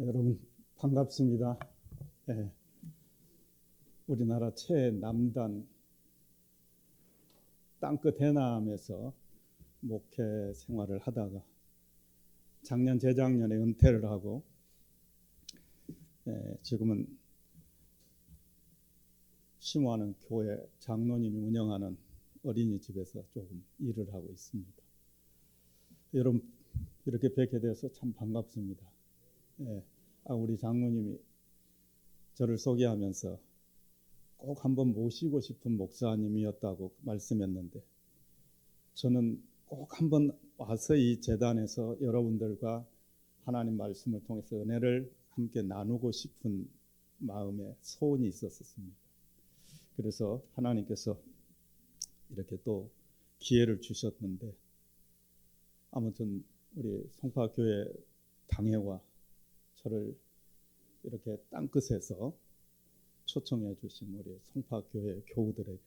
여러분 반갑습니다. 예, 우리나라 최남단 땅끝 해남에서 목회 생활을 하다가 작년 재작년에 은퇴를 하고 지금은 심호하는 교회 장로님이 운영하는 어린이집에서 조금 일을 하고 있습니다. 여러분 이렇게 뵙게 돼서 참 반갑습니다. 우리 장로님이 저를 소개하면서 꼭 한번 모시고 싶은 목사님이었다고 말씀했는데, 저는 꼭 한번 와서 이 재단에서 여러분들과 하나님 말씀을 통해서 은혜를 함께 나누고 싶은 마음에 소원이 있었습니다. 그래서 하나님께서 이렇게 또 기회를 주셨는데, 아무튼 우리 송파교회 당회와 저를 이렇게 땅끝에서 초청해 주신 우리 송파교회 교우들에게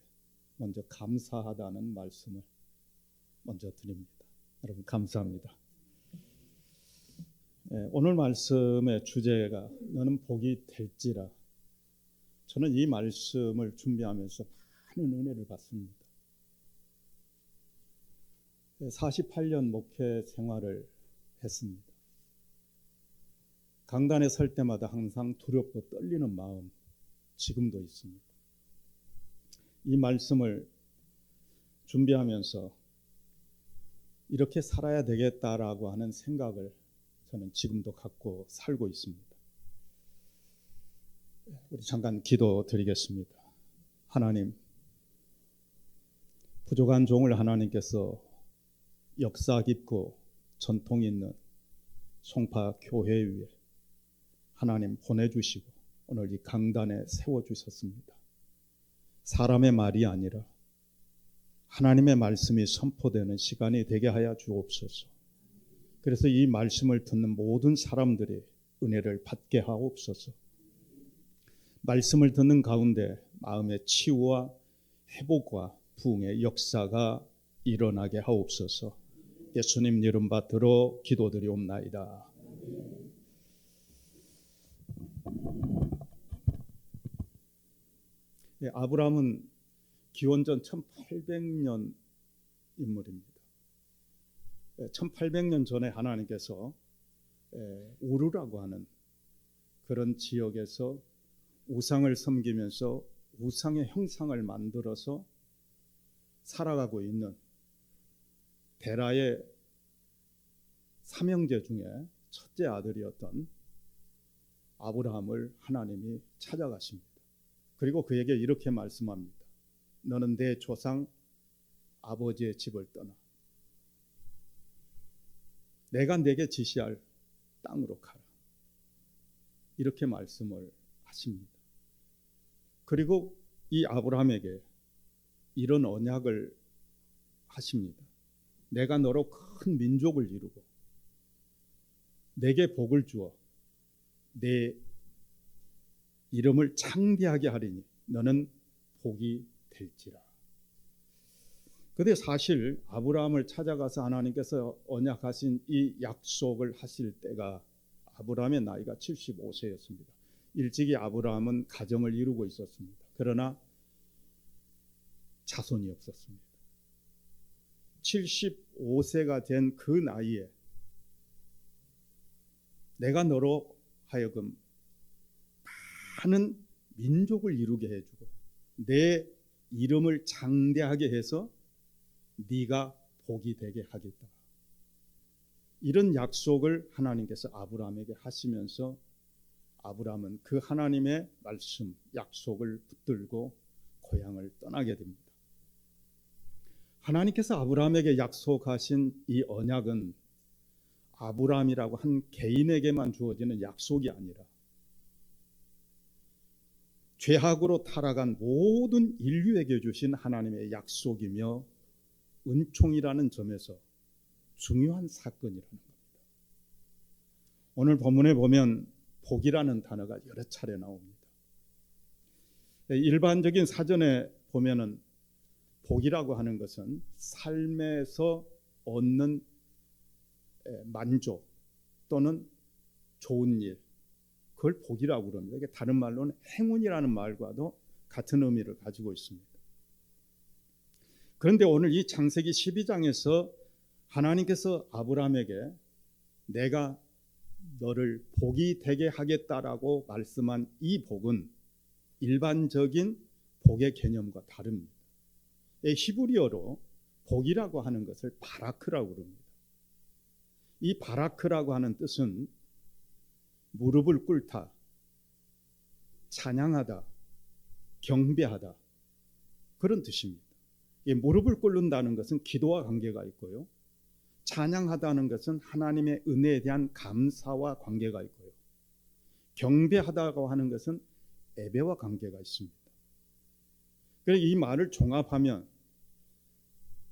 먼저 감사하다는 말씀을 먼저 드립니다. 여러분 감사합니다. 오늘 말씀의 주제가 너는 복이 될지라. 저는 이 말씀을 준비하면서 많은 은혜를 받습니다. 48년 목회 생활을 했습니다. 강단에 설 때마다 항상 두렵고 떨리는 마음 지금도 있습니다. 이 말씀을 준비하면서 이렇게 살아야 되겠다라고 하는 생각을 저는 지금도 갖고 살고 있습니다. 우리 잠깐 기도드리겠습니다. 하나님, 부족한 종을 하나님께서 역사 깊고 전통 있는 송파 교회 위에 하나님 보내주시고 오늘 이 강단에 세워주셨습니다. 사람의 말이 아니라 하나님의 말씀이 선포되는 시간이 되게 하여 주옵소서. 그래서 이 말씀을 듣는 모든 사람들이 은혜를 받게 하옵소서. 말씀을 듣는 가운데 마음의 치유와 회복과 부흥의 역사가 일어나게 하옵소서. 예수님 이름 받들어 기도드리옵나이다. 아브라함은 기원전 1800년 인물입니다. 1800년 전에 하나님께서 우르라고 하는 그런 지역에서 우상을 섬기면서 우상의 형상을 만들어서 살아가고 있는 데라의 삼형제 중에 첫째 아들이었던 아브라함을 하나님이 찾아가십니다. 그리고 그에게 이렇게 말씀합니다. 너는 내 조상 아버지의 집을 떠나 내가 내게 지시할 땅으로 가라. 이렇게 말씀을 하십니다. 그리고 이 아브라함에게 이런 언약을 하십니다. 내가 너로 큰 민족을 이루고 내게 복을 주어 내 이름을 창대하게 하리니 너는 복이 될지라. 그런데 사실 아브라함을 찾아가서 하나님께서 언약하신 이 약속을 하실 때가 아브라함의 나이가 75세였습니다. 일찍이 아브라함은 가정을 이루고 있었습니다. 그러나 자손이 없었습니다. 75세가 된 그 나이에 내가 너로 하여금 많은 민족을 이루게 해주고 내 이름을 장대하게 해서 네가 복이 되게 하겠다. 이런 약속을 하나님께서 아브라함에게 하시면서 아브라함은 그 하나님의 말씀, 약속을 붙들고 고향을 떠나게 됩니다. 하나님께서 아브라함에게 약속하신 이 언약은 아브라함이라고 한 개인에게만 주어지는 약속이 아니라 죄악으로 타락한 모든 인류에게 주신 하나님의 약속이며 은총이라는 점에서 중요한 사건이라는 겁니다. 오늘 본문에 보면 복이라는 단어가 여러 차례 나옵니다. 일반적인 사전에 보면은 복이라고 하는 것은 삶에서 얻는 만족 또는 좋은 일, 그걸 복이라고 그럽니다. 이게 다른 말로는 행운이라는 말과도 같은 의미를 가지고 있습니다. 그런데 오늘 이 창세기 12장에서 하나님께서 아브라함에게 내가 너를 복이 되게 하겠다라고 말씀한 이 복은 일반적인 복의 개념과 다릅니다. 히브리어로 복이라고 하는 것을 바라크라고 합니다. 이 바라크라고 하는 뜻은 무릎을 꿇다, 찬양하다, 경배하다 그런 뜻입니다. 이 무릎을 꿇는다는 것은 기도와 관계가 있고요. 찬양하다는 것은 하나님의 은혜에 대한 감사와 관계가 있고요. 경배하다고 하는 것은 예배와 관계가 있습니다. 그래서 이 말을 종합하면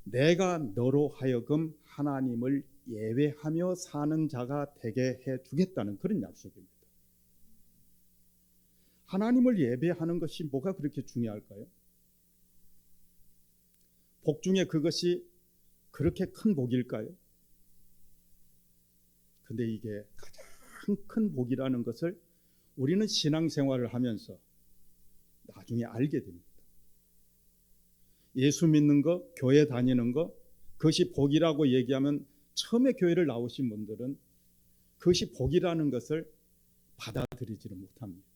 내가 너로 하여금 하나님을 예배하며 사는 자가 되게 해주겠다는 그런 약속입니다. 하나님을 예배하는 것이 뭐가 그렇게 중요할까요? 복 중에 그것이 그렇게 큰 복일까요? 근데 이게 가장 큰 복이라는 것을 우리는 신앙생활을 하면서 나중에 알게 됩니다. 예수 믿는 것, 교회 다니는 것, 그것이 복이라고 얘기하면 처음에 교회를 나오신 분들은 그것이 복이라는 것을 받아들이지를 못합니다.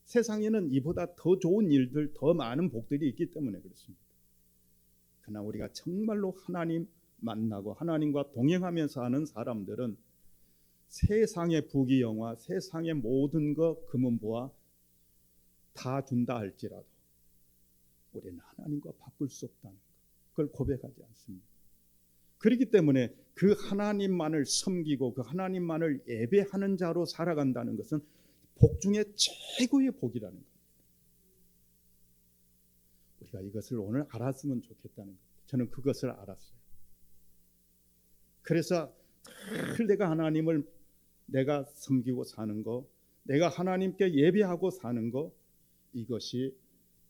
세상에는 이보다 더 좋은 일들, 더 많은 복들이 있기 때문에 그렇습니다. 그러나 우리가 정말로 하나님 만나고 하나님과 동행하면서 하는 사람들은 세상의 부귀영화, 세상의 모든 것, 금은보화 다 준다 할지라도 우리는 하나님과 바꿀 수 없다는 것, 그걸 고백하지 않습니다. 그렇기 때문에 그 하나님만을 섬기고 그 하나님만을 예배하는 자로 살아간다는 것은 복 중에 최고의 복이라는 겁니다. 우리가 이것을 오늘 알았으면 좋겠다는 겁니다. 저는 그것을 알았어요. 그래서 늘 내가 섬기고 사는 거, 내가 하나님께 예배하고 사는 거, 이것이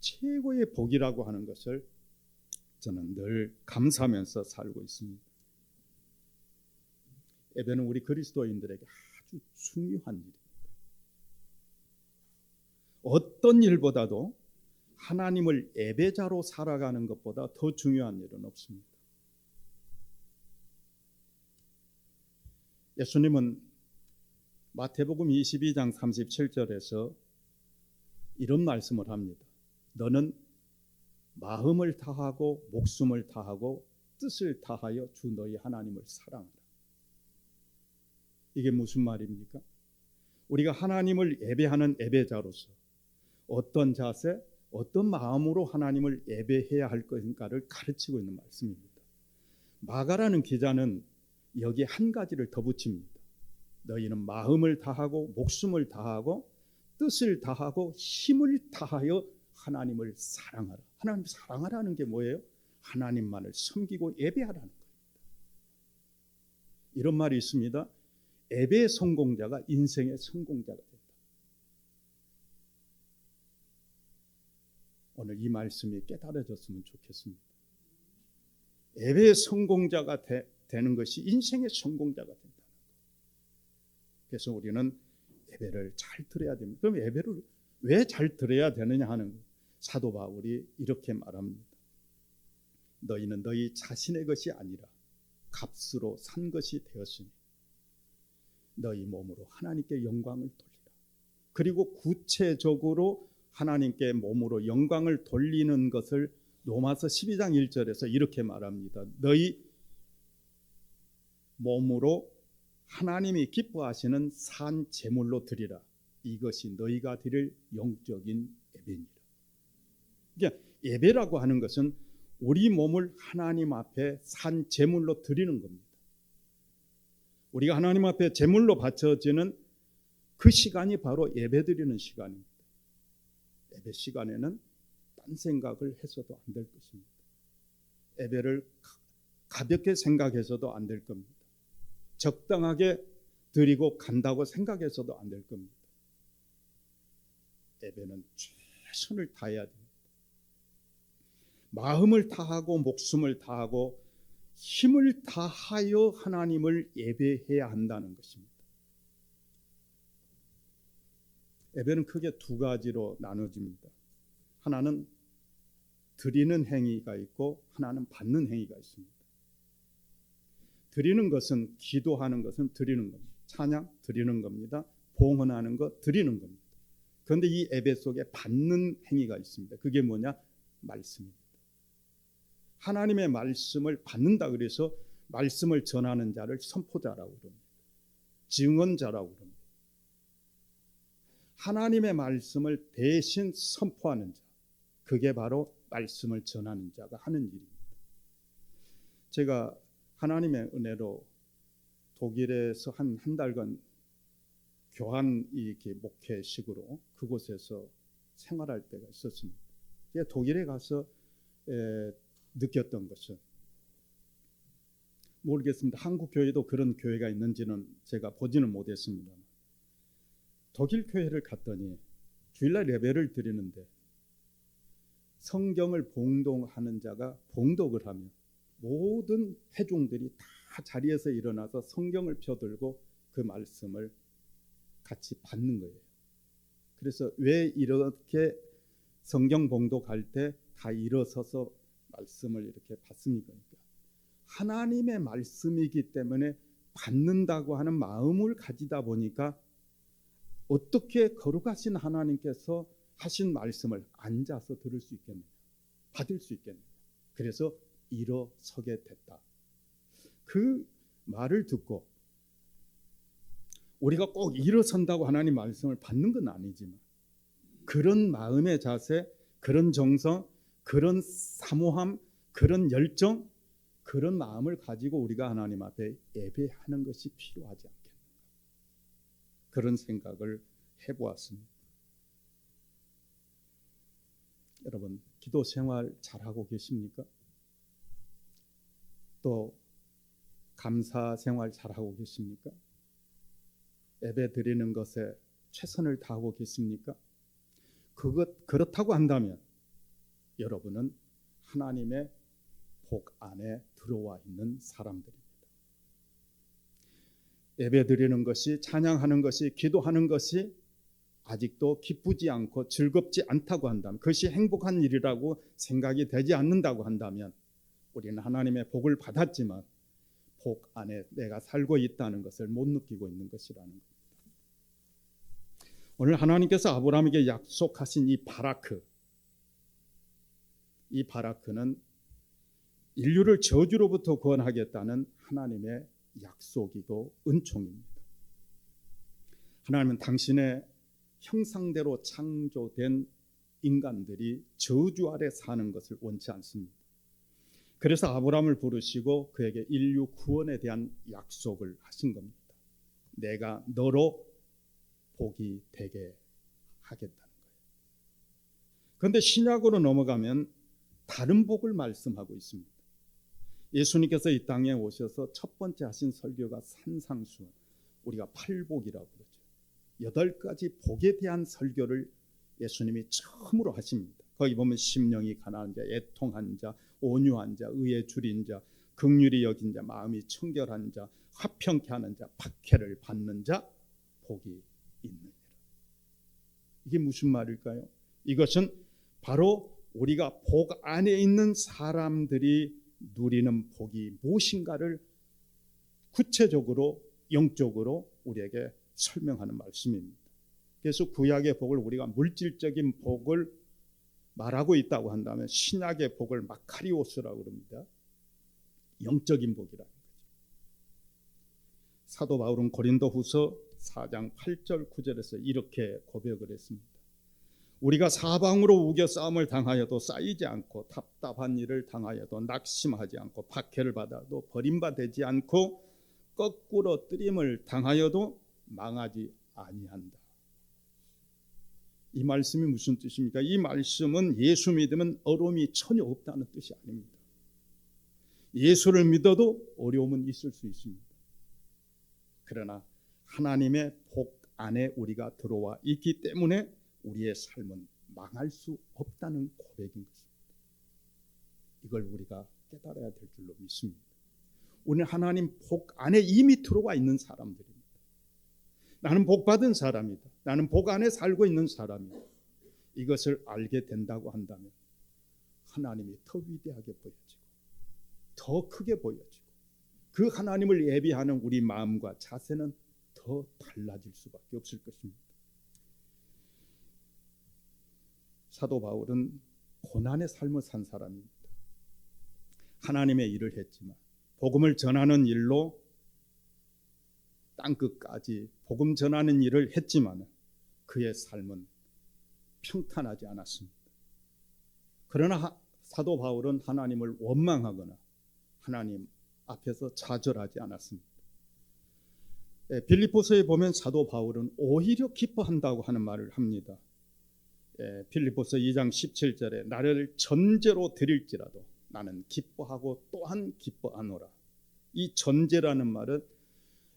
최고의 복이라고 하는 것을 저는 늘 감사하면서 살고 있습니다. 예배는 우리 그리스도인들에게 아주 중요한 일입니다. 어떤 일보다도 하나님을 예배자로 살아가는 것보다 더 중요한 일은 없습니다. 예수님은 마태복음 22장 37절에서 이런 말씀을 합니다. 너는 마음을 다하고 목숨을 다하고 뜻을 다하여 주 너희 하나님을 사랑하라. 이게 무슨 말입니까? 우리가 하나님을 예배하는 예배자로서 어떤 자세, 어떤 마음으로 하나님을 예배해야 할 것인가를 가르치고 있는 말씀입니다. 마가라는 기자는 여기에 한 가지를 더 붙입니다. 너희는 마음을 다하고 목숨을 다하고 뜻을 다하고 힘을 다하여 하나님을 사랑하라. 하나님 사랑하라는 게 뭐예요? 하나님만을 섬기고 예배하라는 겁니다. 이런 말이 있습니다. 예배의 성공자가 인생의 성공자가 된다. 오늘 이 말씀이 깨달아졌으면 좋겠습니다. 예배의 성공자가 되는 것이 인생의 성공자가 된다는 것. 그래서 우리는 예배를 잘 드려야 됩니다. 그럼 예배를 왜 잘 드려야 되느냐 하는 사도 바울이 이렇게 말합니다. 너희는 너희 자신의 것이 아니라 값으로 산 것이 되었으니 너희 몸으로 하나님께 영광을 돌리라. 그리고 구체적으로 하나님께 몸으로 영광을 돌리는 것을 로마서 12장 1절에서 이렇게 말합니다. 너희 몸으로 하나님이 기뻐하시는 산 제물로 드리라. 이것이 너희가 드릴 영적인 예배니라. 그러니까 예배라고 하는 것은 우리 몸을 하나님 앞에 산 제물로 드리는 겁니다. 우리가 하나님 앞에 제물로 바쳐지는 그 시간이 바로 예배 드리는 시간입니다. 예배 시간에는 딴 생각을 해서도 안 될 것입니다. 예배를 가볍게 생각해서도 안 될 겁니다. 적당하게 드리고 간다고 생각해서도 안 될 겁니다. 예배는 최선을 다해야 됩니다. 마음을 다하고 목숨을 다하고 힘을 다하여 하나님을 예배해야 한다는 것입니다. 예배는 크게 두 가지로 나눠집니다. 하나는 드리는 행위가 있고 하나는 받는 행위가 있습니다. 드리는 것은, 기도하는 것은 드리는 겁니다. 찬양 드리는 겁니다. 봉헌하는 것 드리는 겁니다. 그런데 이 예배 속에 받는 행위가 있습니다. 그게 뭐냐? 말씀입니다. 하나님의 말씀을 받는다 그래서 말씀을 전하는 자를 선포자라고 그럽니다. 증언자라고 그럽니다. 하나님의 말씀을 대신 선포하는 자, 그게 바로 말씀을 전하는 자가 하는 일입니다. 제가 하나님의 은혜로 독일에서 한 달간 교환 이렇게 목회식으로 그곳에서 생활할 때가 있었습니다. 독일에 가서 느꼈던 것은, 모르겠습니다. 한국 교회도 그런 교회가 있는지는 제가 보지는 못했습니다. 독일 교회를 갔더니 주일날 예배를 드리는데 성경을 봉독하는 자가 봉독을 하면 모든 회중들이 다 자리에서 일어나서 성경을 펴들고 그 말씀을 같이 받는 거예요. 그래서 왜 이렇게 성경 봉독할 때 다 일어서서 말씀을 이렇게 받습니까? 그러니까 하나님의 말씀이기 때문에 받는다고 하는 마음을 가지다 보니까 어떻게 거룩하신 하나님께서 하신 말씀을 앉아서 들을 수 있겠느냐, 받을 수 있겠느냐. 그래서 일어서게 됐다. 그 말을 듣고 우리가 꼭 일어선다고 하나님 말씀을 받는 건 아니지만 그런 마음의 자세, 그런 정성, 그런 사모함, 그런 열정, 그런 마음을 가지고 우리가 하나님 앞에 예배하는 것이 필요하지 않겠는가, 그런 생각을 해보았습니다. 여러분, 기도 생활 잘하고 계십니까? 또 감사 생활 잘하고 계십니까? 예배 드리는 것에 최선을 다하고 계십니까? 그렇다고 한다면 여러분은 하나님의 복 안에 들어와 있는 사람들입니다. 예배 드리는 것이, 찬양하는 것이, 기도하는 것이 아직도 기쁘지 않고 즐겁지 않다고 한다면, 그것이 행복한 일이라고 생각이 되지 않는다고 한다면 우리는 하나님의 복을 받았지만 복 안에 내가 살고 있다는 것을 못 느끼고 있는 것이라는 겁니다. 오늘 하나님께서 아브라함에게 약속하신 이 바라크는 인류를 저주로부터 구원하겠다는 하나님의 약속이고 은총입니다. 하나님은 당신의 형상대로 창조된 인간들이 저주 아래 사는 것을 원치 않습니다. 그래서 아브라함을 부르시고 그에게 인류 구원에 대한 약속을 하신 겁니다. 내가 너로 복이 되게 하겠다는 거예요. 그런데 신약으로 넘어가면 다른 복을 말씀하고 있습니다. 예수님께서 이 땅에 오셔서 첫 번째 하신 설교가 산상수훈, 우리가 팔복이라고 그러죠. 8가지 복에 대한 설교를 예수님이 처음으로 하십니다. 거기 보면 심령이 가난한 자, 애통한 자, 온유한 자, 의에 줄인 자, 긍휼히 여긴 자, 마음이 청결한 자, 화평케 하는 자, 박해를 받는 자, 복이 있느니라. 이게 무슨 말일까요? 이것은 바로 우리가 복 안에 있는 사람들이 누리는 복이 무엇인가를 구체적으로, 영적으로 우리에게 설명하는 말씀입니다. 그래서 구약의 복을 우리가 물질적인 복을 말하고 있다고 한다면 신약의 복을 마카리오스라고 합니다. 영적인 복이라는 거죠. 사도 바울은 고린도후서 4장 8절 9절에서 이렇게 고백을 했습니다. 우리가 사방으로 우겨 싸움을 당하여도 쌓이지 않고, 답답한 일을 당하여도 낙심하지 않고, 박해를 받아도 버림받지 않고, 거꾸로 뜨림을 당하여도 망하지 아니한다. 이 말씀이 무슨 뜻입니까? 이 말씀은 예수 믿으면 어려움이 전혀 없다는 뜻이 아닙니다. 예수를 믿어도 어려움은 있을 수 있습니다. 그러나 하나님의 복 안에 우리가 들어와 있기 때문에 우리의 삶은 망할 수 없다는 고백인 것입니다. 이걸 우리가 깨달아야 될 줄로 믿습니다. 우리는 하나님 복 안에 이미 들어와 있는 사람들입니다. 나는 복 받은 사람이다. 나는 복 안에 살고 있는 사람이다. 이것을 알게 된다고 한다면 하나님이 더 위대하게 보여지고 더 크게 보여지고 그 하나님을 예비하는 우리 마음과 자세는 더 달라질 수밖에 없을 것입니다. 사도 바울은 고난의 삶을 산 사람입니다. 하나님의 일을 했지만 복음을 전하는 일로 땅끝까지 복음 전하는 일을 했지만 그의 삶은 평탄하지 않았습니다. 그러나 사도 바울은 하나님을 원망하거나 하나님 앞에서 좌절하지 않았습니다. 빌립보서에 보면 사도 바울은 오히려 기뻐한다고 하는 말을 합니다. 빌립보서 2장 17절에 나를 전제로 드릴지라도 나는 기뻐하고 또한 기뻐하노라. 이 전제라는 말은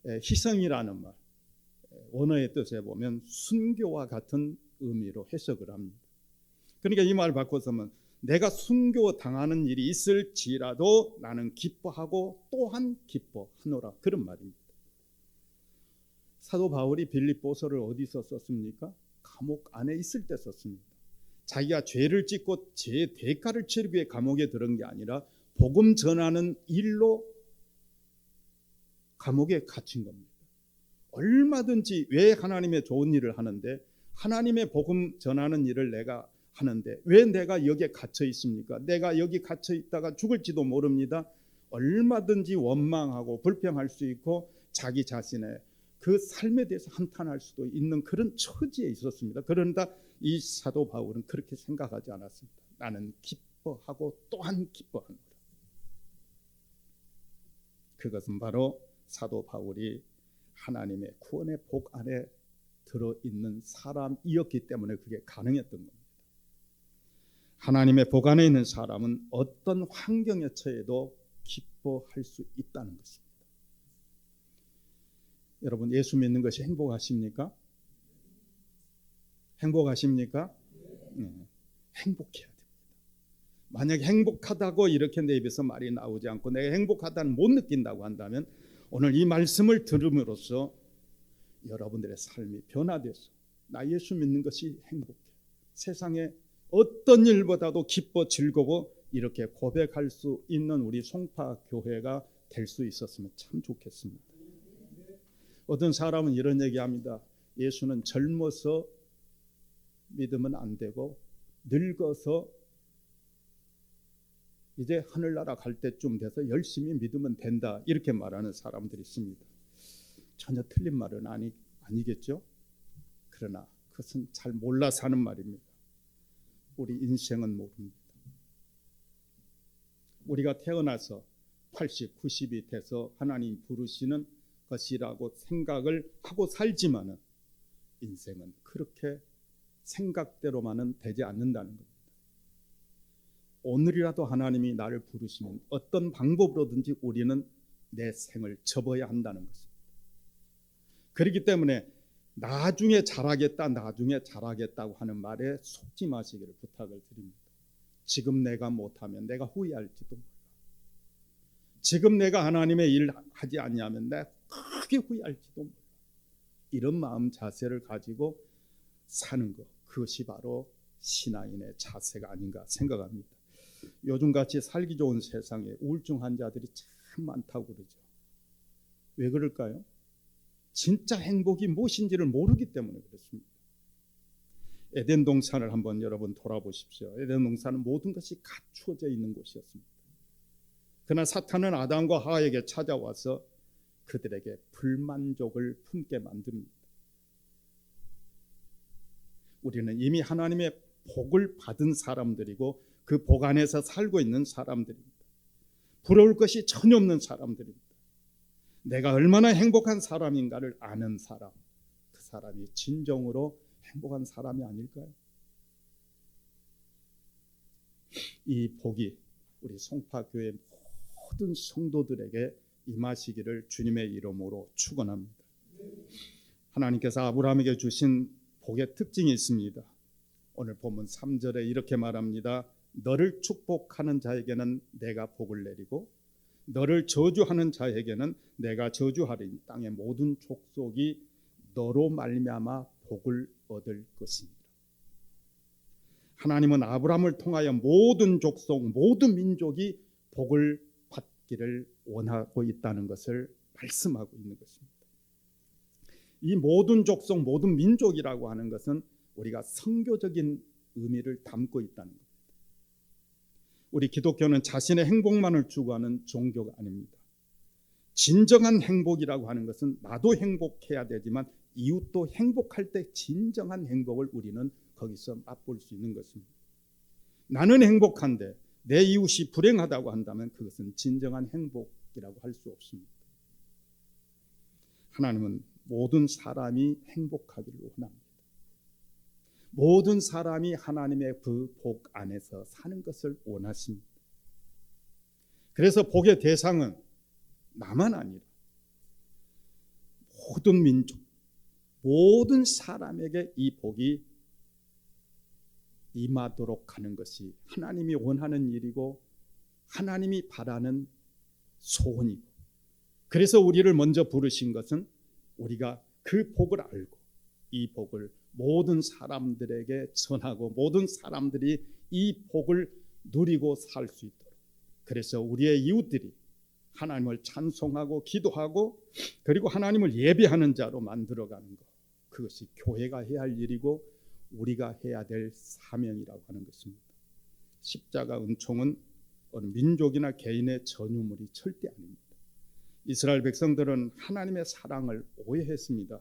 희생이라는 말, 원어의 뜻에 보면 순교와 같은 의미로 해석을 합니다. 그러니까 이 말 바꿔서면 내가 순교 당하는 일이 있을지라도 나는 기뻐하고 또한 기뻐하노라, 그런 말입니다. 사도 바울이 빌립보서를 어디서 썼습니까? 감옥 안에 있을 때 썼습니다. 자기가 죄를 짓고 죄의 대가를 치르기 위해 감옥에 들은 게 아니라 복음 전하는 일로 감옥에 갇힌 겁니다. 얼마든지 왜 하나님의 좋은 일을 하는데, 하나님의 복음 전하는 일을 내가 하는데 왜 내가 여기에 갇혀 있습니까? 내가 여기 갇혀 있다가 죽을지도 모릅니다. 얼마든지 원망하고 불평할 수 있고 자기 자신의 그 삶에 대해서 한탄할 수도 있는 그런 처지에 있었습니다. 그런데 이 사도 바울은 그렇게 생각하지 않았습니다. 나는 기뻐하고 또한 기뻐하노라. 그것은 바로 사도 바울이 하나님의 구원의 복 안에 들어있는 사람이었기 때문에 그게 가능했던 겁니다. 하나님의 복 안에 있는 사람은 어떤 환경에 처해도 기뻐할 수 있다는 것입니다. 여러분, 예수 믿는 것이 행복하십니까? 행복하십니까? 네. 행복해야 됩니다. 만약에 행복하다고 이렇게 내 입에서 말이 나오지 않고 내가 행복하다는 못 느낀다고 한다면 오늘 이 말씀을 들음으로써 여러분들의 삶이 변화돼서 나 예수 믿는 것이 행복해, 세상에 어떤 일보다도 기뻐 즐거워, 이렇게 고백할 수 있는 우리 송파 교회가 될 수 있었으면 참 좋겠습니다. 어떤 사람은 이런 얘기합니다. 예수는 젊어서 믿으면 안 되고 늙어서 이제 하늘나라 갈 때쯤 돼서 열심히 믿으면 된다, 이렇게 말하는 사람들이 있습니다. 전혀 틀린 말은 아니겠죠. 그러나 그것은 잘 몰라서 하는 말입니다. 우리 인생은 모릅니다. 우리가 태어나서 80, 90이 돼서 하나님 부르시는 것이라고 생각을 하고 살지만은 인생은 그렇게 생각대로만은 되지 않는다는 겁니다. 오늘이라도 하나님이 나를 부르시면 어떤 방법으로든지 우리는 내 생을 접어야 한다는 것입니다. 그렇기 때문에 나중에 잘하겠다고 하는 말에 속지 마시기를 부탁을 드립니다. 지금 내가 못하면 내가 후회할지도 몰라. 지금 내가 하나님의 일을 하지 않냐면 내가 크게 후회할지도 몰라. 이런 마음 자세를 가지고 사는 것, 그것이 바로 신앙인의 자세가 아닌가 생각합니다. 요즘같이 살기 좋은 세상에 우울증 환자들이 참 많다고 그러죠. 왜 그럴까요? 진짜 행복이 무엇인지를 모르기 때문에 그렇습니다. 에덴 동산을 한번 여러분 돌아보십시오. 에덴 동산은 모든 것이 갖추어져 있는 곳이었습니다. 그러나 사탄은 아담과 하와에게 찾아와서 그들에게 불만족을 품게 만듭니다. 우리는 이미 하나님의 복을 받은 사람들이고 그 복 안에서 살고 있는 사람들입니다. 부러울 것이 전혀 없는 사람들입니다. 내가 얼마나 행복한 사람인가를 아는 사람, 그 사람이 진정으로 행복한 사람이 아닐까요? 이 복이 우리 송파교회 모든 성도들에게 임하시기를 주님의 이름으로 축원합니다. 하나님께서 아브라함에게 주신 복의 특징이 있습니다. 오늘 본문 3절에 이렇게 말합니다. 너를 축복하는 자에게는 내가 복을 내리고 너를 저주하는 자에게는 내가 저주하리니 땅의 모든 족속이 너로 말미암아 복을 얻을 것이니라. 하나님은 아브라함을 통하여 모든 족속, 모든 민족이 복을 받기를 원하고 있다는 것을 말씀하고 있는 것입니다. 이 모든 족속, 모든 민족이라고 하는 것은 우리가 선교적인 의미를 담고 있다는 겁니다. 우리 기독교는 자신의 행복만을 추구하는 종교가 아닙니다. 진정한 행복이라고 하는 것은 나도 행복해야 되지만 이웃도 행복할 때 진정한 행복을 우리는 거기서 맛볼 수 있는 것입니다. 나는 행복한데 내 이웃이 불행하다고 한다면 그것은 진정한 행복이라고 할 수 없습니다. 하나님은 모든 사람이 행복하기를 원합니다. 모든 사람이 하나님의 그 복 안에서 사는 것을 원하십니다. 그래서 복의 대상은 나만 아니라 모든 민족, 모든 사람에게 이 복이 임하도록 하는 것이 하나님이 원하는 일이고 하나님이 바라는 소원이고, 그래서 우리를 먼저 부르신 것은 우리가 그 복을 알고 이 복을 모든 사람들에게 전하고 모든 사람들이 이 복을 누리고 살 수 있도록, 그래서 우리의 이웃들이 하나님을 찬송하고 기도하고 그리고 하나님을 예배하는 자로 만들어가는 것, 그것이 교회가 해야 할 일이고 우리가 해야 될 사명이라고 하는 것입니다. 십자가 은총은 어느 민족이나 개인의 전유물이 절대 아닙니다. 이스라엘 백성들은 하나님의 사랑을 오해했습니다.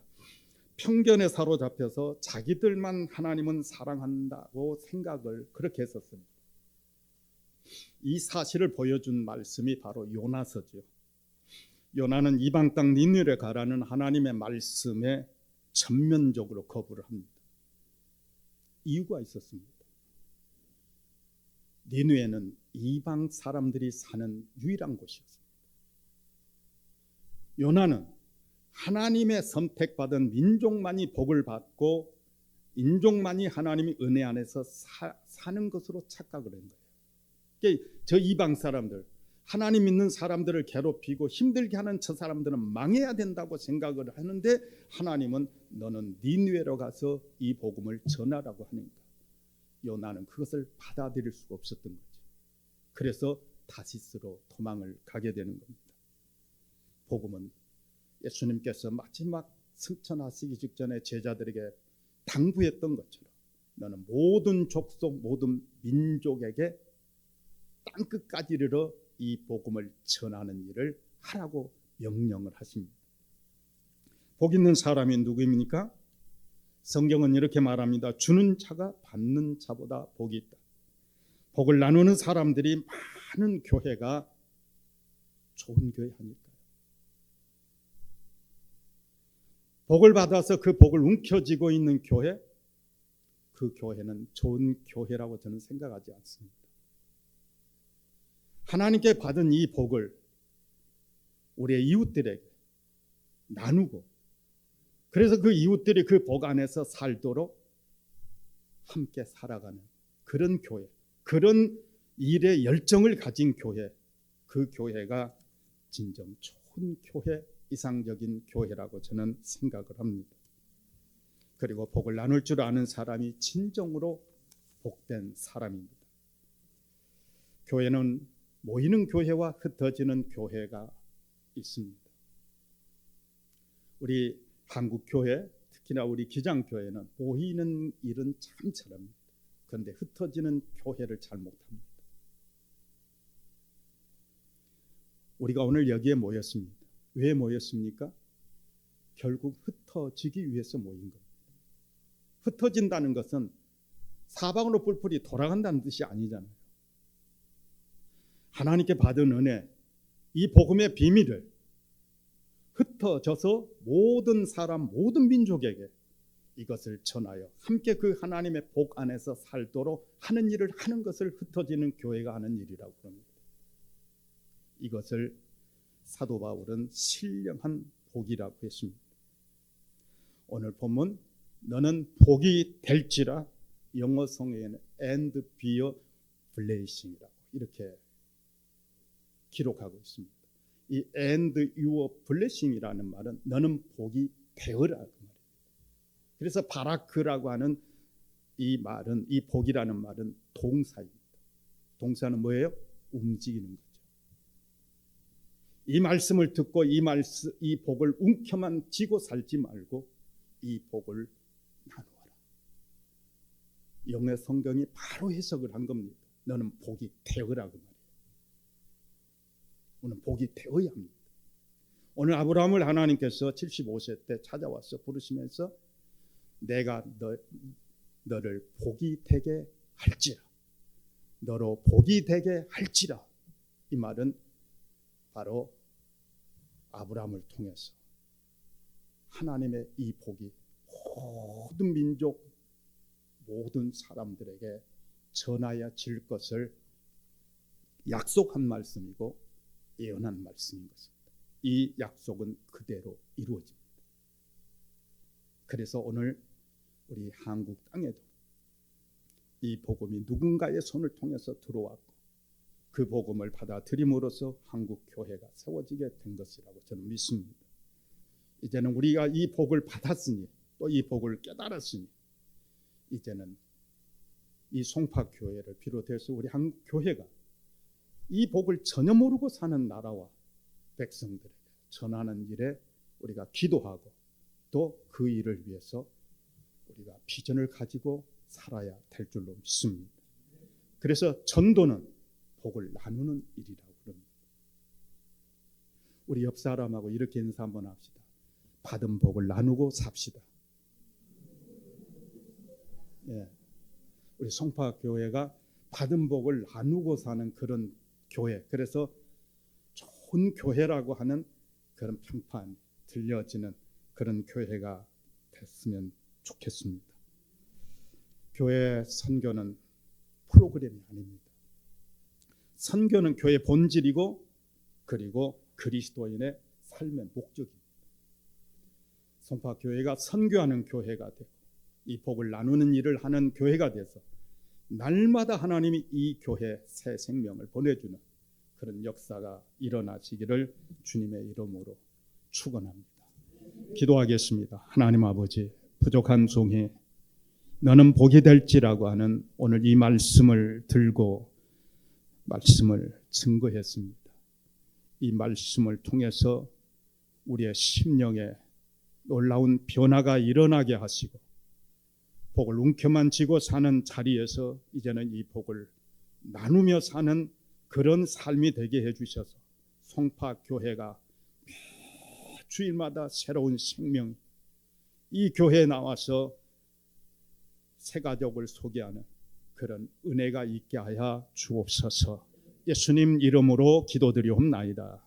편견에 사로잡혀서 자기들만 하나님은 사랑한다고 생각을 그렇게 했었습니다. 이 사실을 보여준 말씀이 바로 요나서죠. 요나는 이방 땅 니느웨에 가라는 하나님의 말씀에 전면적으로 거부를 합니다. 이유가 있었습니다. 니느웨는 이방 사람들이 사는 유일한 곳이었습니다. 요나는 하나님의 선택받은 민족만이 복을 받고 인종만이 하나님의 은혜 안에서 사는 것으로 착각을 한 거예요. 그러니까 저 이방 사람들, 하나님 믿는 사람들을 괴롭히고 힘들게 하는 저 사람들은 망해야 된다고 생각을 하는데 하나님은 너는 니느웨로 가서 이 복음을 전하라고 하니까 요나는 그것을 받아들일 수가 없었던 거죠. 그래서 다시스로 도망을 가게 되는 겁니다. 복음은 예수님께서 마지막 승천하시기 직전에 제자들에게 당부했던 것처럼 너는 모든 족속 모든 민족에게 땅끝까지 이르러 이 복음을 전하는 일을 하라고 명령을 하십니다. 복 있는 사람이 누구입니까? 성경은 이렇게 말합니다. 주는 자가 받는 자보다 복이 있다. 복을 나누는 사람들이 많은 교회가 좋은 교회 아닐까요? 복을 받아서 그 복을 움켜쥐고 있는 교회, 그 교회는 좋은 교회라고 저는 생각하지 않습니다. 하나님께 받은 이 복을 우리의 이웃들에게 나누고, 그래서 그 이웃들이 그 복 안에서 살도록 함께 살아가는 그런 교회, 그런 일에 열정을 가진 교회, 그 교회가 진정 좋은 교회, 이상적인 교회라고 저는 생각을 합니다. 그리고 복을 나눌 줄 아는 사람이 진정으로 복된 사람입니다. 교회는 모이는 교회와 흩어지는 교회가 있습니다. 우리 한국 교회, 특히나 우리 기장교회는 모이는 일은 참 잘합니다. 그런데 흩어지는 교회를 잘 못합니다. 우리가 오늘 여기에 모였습니다. 왜 모였습니까? 결국 흩어지기 위해서 모인 겁니다. 흩어진다는 것은 사방으로 뿔뿔이 돌아간다는 뜻이 아니잖아요. 하나님께 받은 은혜, 이 복음의 비밀을 흩어져서 모든 사람, 모든 민족에게 이것을 전하여 함께 그 하나님의 복 안에서 살도록 하는 일을 하는 것을 흩어지는 교회가 하는 일이라고 합니다. 이것을 사도 바울은 신령한 복이라고 했습니다. 오늘 본문 너는 복이 될지라, 영어 성에는 and be a blessing이라고 이렇게 기록하고 있습니다. 이 and your blessing이라는 말은 너는 복이 되어라 그 말이에요. 그래서 바라크라고 하는 이 말은, 이 복이라는 말은 동사입니다. 동사는 뭐예요? 움직이는 거죠. 이 말씀을 듣고 이 복을 움켜만 쥐고 살지 말고 이 복을 나누어라. 영의 성경이 바로 해석을 한 겁니다. 너는 복이 되어라 그 말이에요. 오늘 복이 되어야 합니다. 오늘 아브라함을 하나님께서 75세 때 찾아와서 부르시면서 내가 너를 복이 되게 할지라, 너로 복이 되게 할지라, 이 말은 바로 아브라함을 통해서 하나님의 이 복이 모든 민족, 모든 사람들에게 전하여질 것을 약속한 말씀이고 예언한 말씀인 것입니다. 이 약속은 그대로 이루어집니다. 그래서 오늘 우리 한국 땅에도 이 복음이 누군가의 손을 통해서 들어왔고 그 복음을 받아들임으로써 한국 교회가 세워지게 된 것이라고 저는 믿습니다. 이제는 우리가 이 복을 받았으니 또 이 복을 깨달았으니 이제는 이 송파교회를 비롯해서 우리 한국 교회가 이 복을 전혀 모르고 사는 나라와 백성들에게 전하는 일에 우리가 기도하고 또 그 일을 위해서 우리가 비전을 가지고 살아야 될 줄로 믿습니다. 그래서 전도는 복을 나누는 일이라고 그럽니다. 우리 옆 사람하고 이렇게 인사 한번 합시다. 받은 복을 나누고 삽시다. 예. 우리 송파교회가 받은 복을 나누고 사는 그런 교회, 그래서 좋은 교회라고 하는 그런 평판 들려지는 그런 교회가 됐으면 좋겠습니다. 교회 선교는 프로그램이 아닙니다. 선교는 교회의 본질이고 그리고 그리스도인의 삶의 목적입니다. 송파교회가 선교하는 교회가 되고 이 복을 나누는 일을 하는 교회가 돼서 날마다 하나님이 이 교회에 새 생명을 보내주는 그런 역사가 일어나시기를 주님의 이름으로 축원합니다. 기도하겠습니다. 하나님 아버지, 부족한 종이 너는 복이 될지라고 하는 오늘 이 말씀을 들고 말씀을 증거했습니다. 이 말씀을 통해서 우리의 심령에 놀라운 변화가 일어나게 하시고 복을 움켜만 쥐고 사는 자리에서 이제는 이 복을 나누며 사는 그런 삶이 되게 해주셔서 송파교회가 매 주일마다 새로운 생명, 이 교회에 나와서 새 가족을 소개하는 그런 은혜가 있게 하여 주옵소서. 예수님 이름으로 기도드리옵나이다.